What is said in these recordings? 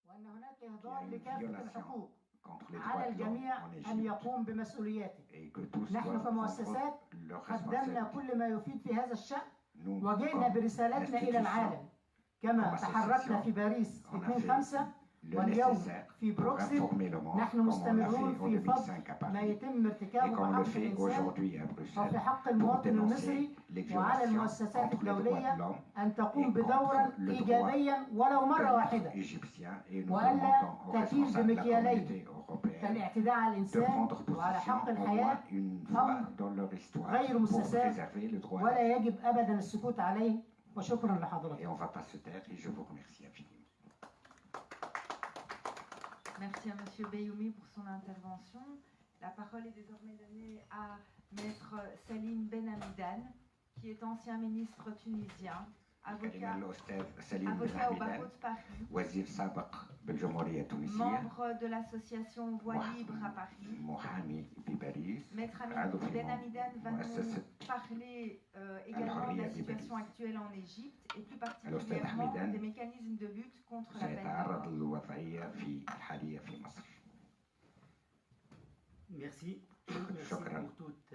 وأن هناك qu'il y a إهدار une لكافة violation الحقوق contre les droits على de l'homme الجميع en أن Égypte يقوم بمسؤولياته. et que tous نحن doivent prendre كمؤسسات leurs قدمنا responsabilités. كل ما يفيد في هذا الشأن Nous, وجئنا comme برسالتنا إلى العالم كما تحركنا في باريس في 2/5 واليوم في بروكسل. نحن مستمرون في فض ما يتم ارتكابه في حق الإنسان وفي حق المواطن المصري، وعلى المؤسسات الدولية أن تقوم بدورا إيجابيا ولو مرة واحدة، وألا تكيل بمكيالين كالاعتداء على الإنسان وعلى حق الحياة أمر غير مستساغ ولا يجب أبدا السكوت عليه. وشكرا لحضرتك. Merci à M. Beyoumi pour son intervention. La parole est désormais donnée à Maître Salim Ben Hamidane, qui est ancien ministre tunisien, avocat au barreau de Paris, membre de l'association Voix Libre à Paris. Maître Ben Hamidane va nous parler également de la situation actuelle en Égypte et plus particulièrement des mécanismes de lutte contre la peine de mort. Merci. Merci pour toutes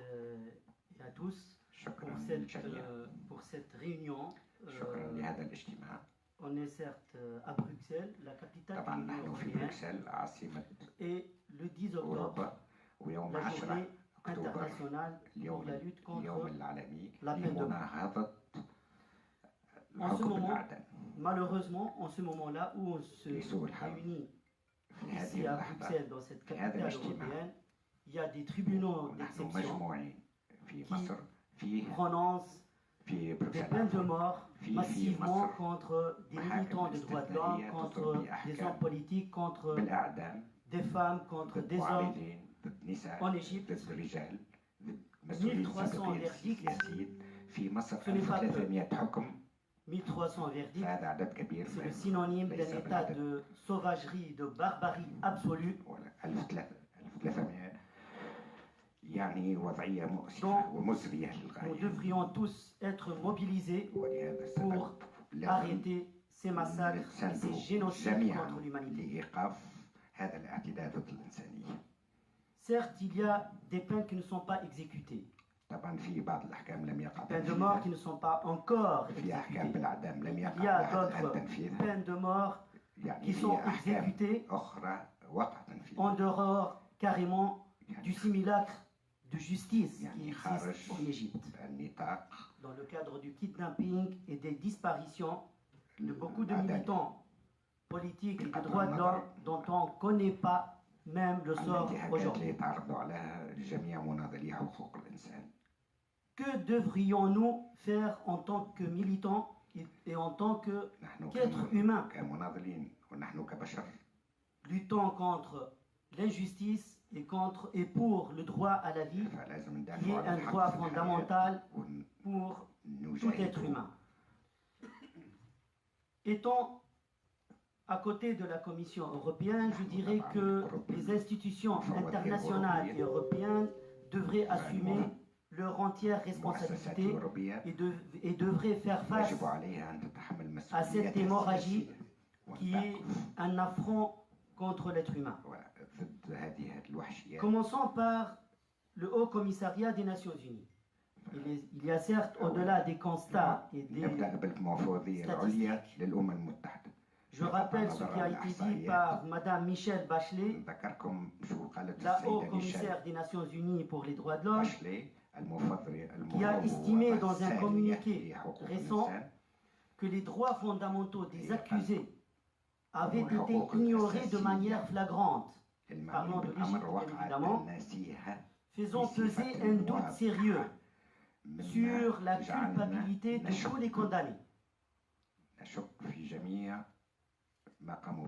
et à tous pour cette réunion. On est certes à Bruxelles, la capitale de l'Union européenne, et le 10 octobre, la journée internationale pour la lutte contre la peine de mort. En ce moment, malheureusement, en ce moment-là où on se réunit ici à Bruxelles, dans cette capitale européenne, il y a des tribunaux d'exception qui prononcent des peines de mort massivement contre des militants de droits de l'homme, contre des hommes politiques, contre des femmes, contre des hommes en Égypte. 1300 verdicts, ce n'est pas peu. 1300 verdicts, c'est le synonyme d'un état de sauvagerie, de barbarie absolue. Donc, nous devrions tous être mobilisés pour arrêter ces massacres et ces génocides contre l'humanité. Certes, il y a des peines qui ne sont pas exécutées, des peines de mort qui ne sont pas encore exécutées. Il y a d'autres peines de mort qui sont exécutées en dehors carrément du simulacre de justice qui existe en Égypte, dans le cadre du kidnapping et des disparitions de beaucoup de militants politiques et de droits de l'homme dont on ne connaît pas même le sort aujourd'hui. Que devrions-nous faire en tant que militants et en tant qu'êtres humains, luttant contre l'injustice et pour le droit à la vie, qui est un droit fondamental pour tout être humain. Étant à côté de la Commission européenne, je dirais que les institutions internationales et européennes devraient assumer leur entière responsabilité et devraient faire face à cette hémorragie qui est un affront contre l'être humain. Commençons par le Haut Commissariat des Nations Unies. Il y a certes, au-delà des constats et des statistiques, je rappelle ce qui a été dit par Mme Michelle Bachelet, la Haut Commissaire des Nations Unies pour les droits de l'homme, qui a estimé dans un communiqué récent que les droits fondamentaux des accusés avaient été ignorés de manière flagrante. Parlons de l'Égypte, bien évidemment, faisant peser un doute sérieux sur la culpabilité de tous les condamnés.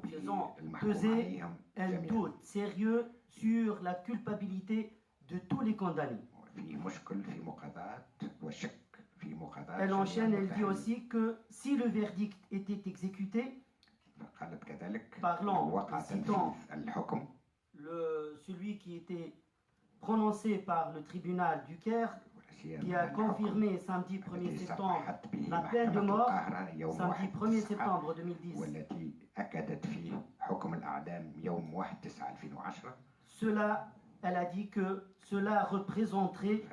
Faisant peser un doute sérieux sur la culpabilité de tous les condamnés. Elle enchaîne, elle dit aussi que si le verdict était exécuté, parlant, citant celui qui était prononcé par le tribunal du Caire, qui a confirmé samedi 1er septembre la peine de mort, samedi 1er septembre 2010, elle a dit que cela représenterait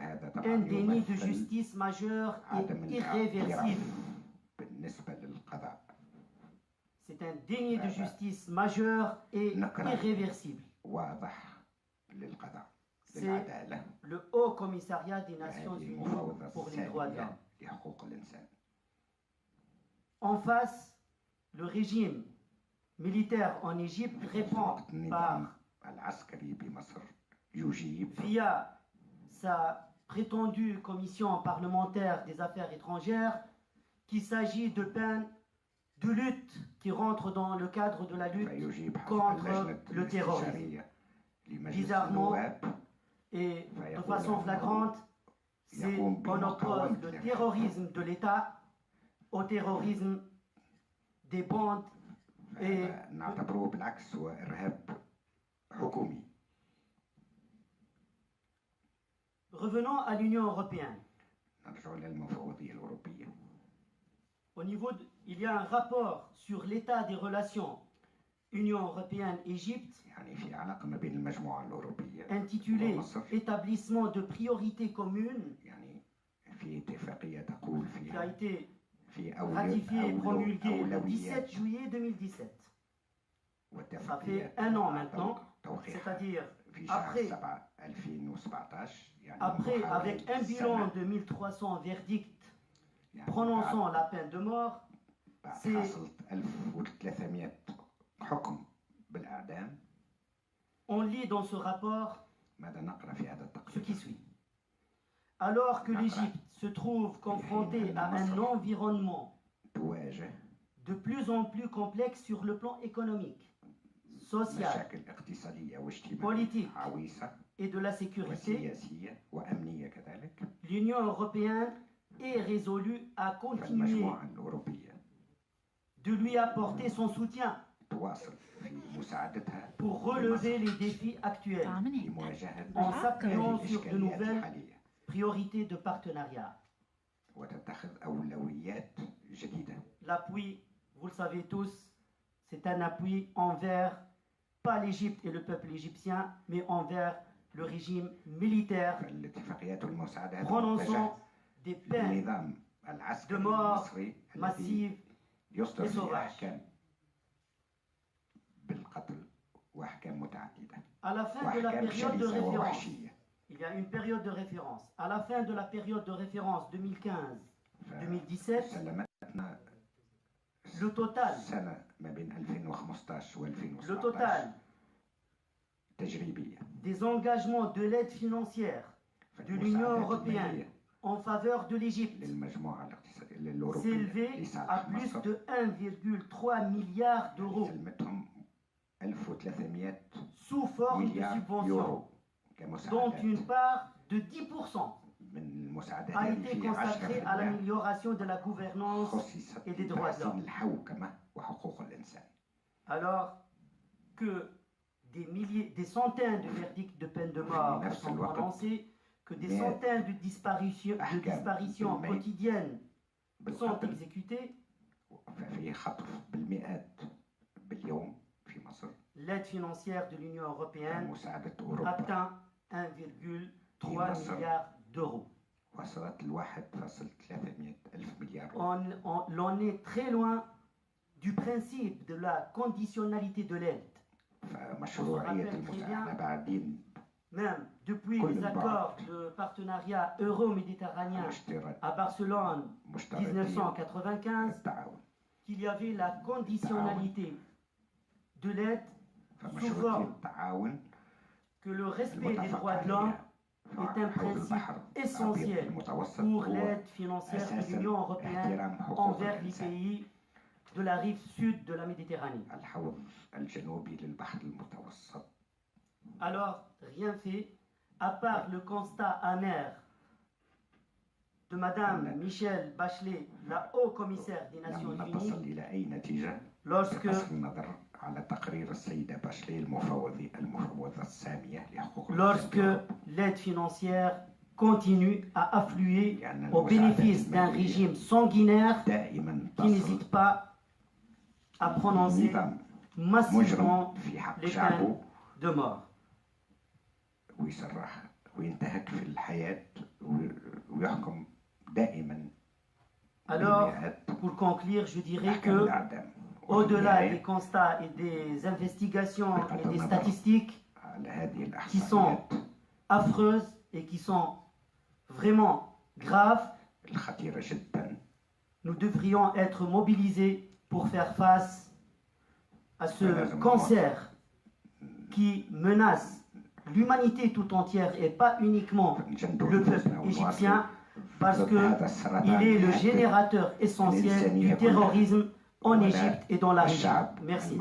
un déni de justice majeur et irréversible. C'est un déni de justice majeur et irréversible. C'est le Haut Commissariat des Nations Unies pour les droits de l'homme. En face, le régime militaire en Égypte répond via sa prétendue commission parlementaire des affaires étrangères qu'il s'agit de peines de lutte qui rentrent dans le cadre de la lutte contre le terrorisme. Bizarrement et de façon flagrante, on oppose le terrorisme de l'État au terrorisme des bandes et revenons à l'Union européenne. Au niveau il y a un rapport sur l'état des relations Union européenne-Égypte intitulé Établissement de priorités communes qui a été ratifié et promulgué le 17 juillet 2017. Ça fait un an maintenant, c'est-à-dire après, avec un bilan de 1300 verdicts prononçant la peine de mort, on lit dans ce rapport ce qui suit. Alors que l'Égypte se trouve confrontée à un environnement de plus en plus complexe sur le plan économique, social, politique et de la sécurité, l'Union européenne est résolue à continuer de lui apporter son soutien pour relever les défis actuels en s'appuyant sur de nouvelles priorités de partenariat. L'appui, vous le savez tous, c'est un appui envers, pas l'Égypte et le peuple égyptien, mais envers le régime militaire, prononçant des peines de mort massives et sauvages. À la fin de la période de référence, il y a une période de référence. À la fin de la période de référence 2015-2017, le total des engagements de l'aide financière de l'Union européenne en faveur de l'Égypte s'élevait à plus de 1,3 milliard d'euros sous forme de subventions, dont une part de 10% a été consacrée à l'amélioration de la gouvernance et des droits de l'homme. Alors que des centaines de verdicts de peine de mort sont prononcés, que des centaines de disparitions quotidiennes sont exécutées, l'aide financière de l'Union européenne atteint 1,3 milliard d'euros. On est très loin du principe de la conditionnalité de l'aide. On se rappelle très bien, même depuis les accords de partenariat euro-méditerranéen à Barcelone 1995, qu'il y avait la conditionnalité de l'aide sous forme que le respect des droits de l'homme est un principe essentiel pour l'aide financière de l'Union européenne envers les pays de la rive sud de la Méditerranée. Alors, rien fait, à part le constat amer de Madame Michelle Bachelet, la haut-commissaire des Nations Unies, lorsque l'aide financière continue à affluer au bénéfice d'un régime sanguinaire qui n'hésite pas à prononcer massivement les peines de mort. Alors, pour conclure, je dirais que, au-delà des constats et des investigations et des statistiques qui sont affreuses et qui sont vraiment graves, nous devrions être mobilisés pour faire face à ce cancer qui menace l'humanité tout entière et pas uniquement le peuple égyptien, parce qu'il est le générateur essentiel du terrorisme en Égypte et dans la région. Merci.